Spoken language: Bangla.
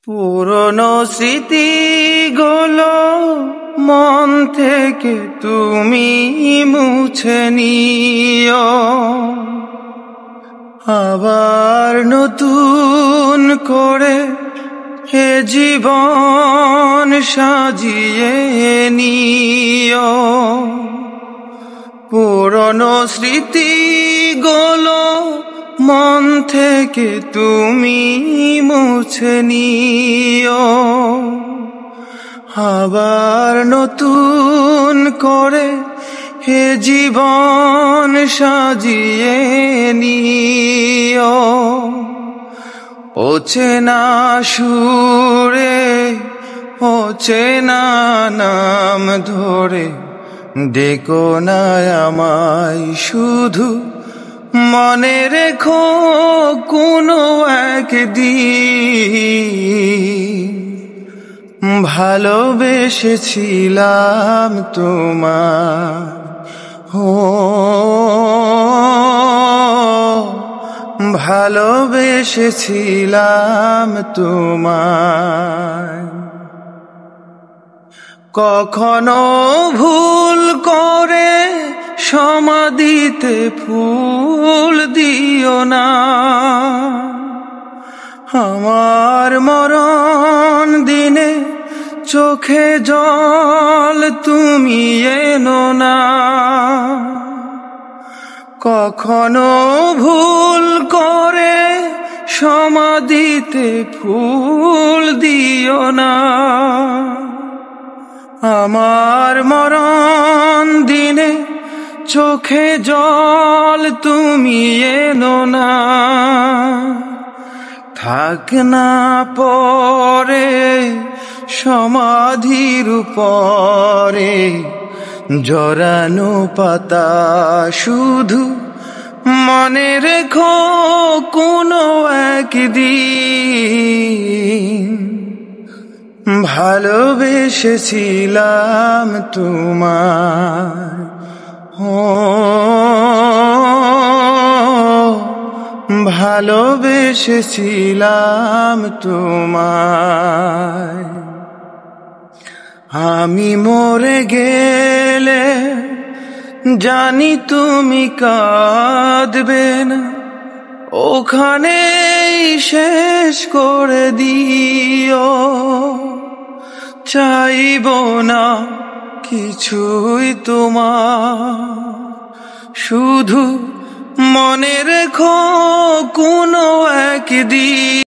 পুরনো স্মৃতিগুলো মন থেকে তুমি মুছে নিও, আবার নতুন করে এ জীবন সাজিয়ে নিও। পুরনো স্মৃতিগুলো মন থেকে তুমি মুছে নিও, আবার নতুন করে এ জীবন সাজিয়ে নিও। অচেনা সুরে অচেনা নাম ধরে ডেকো না আমায়, শুধু মনে রেখো কোনো একদিন ভালোবেসেছিলাম তোমায়। ভালোবেসেছিলাম তোমায়। কখনো ভুল করে সমাধিতে ফুল দিও না, আমার মরণ দিনে চোখে জল তুমি এনো না। কখনো ভুল করে সমাধিতে ফুল দিও না, আমার মরণ দিনে চোখে জল তুমি এনো না। থাক না পরে সমাধির উপরে জড়ানো পাতা, শুধু মনে রেখো কোনো একদিন ভালোবেসেছিলাম তোমায়। ভালোবেসেছিলাম তোমায়। আমি মরে গেলে জানি তুমি কাঁদবে না, ওখানেই শেষ করে দিও। চাইব না কিছুই তোমার, শুধু মনে রেখো কোনো একদিন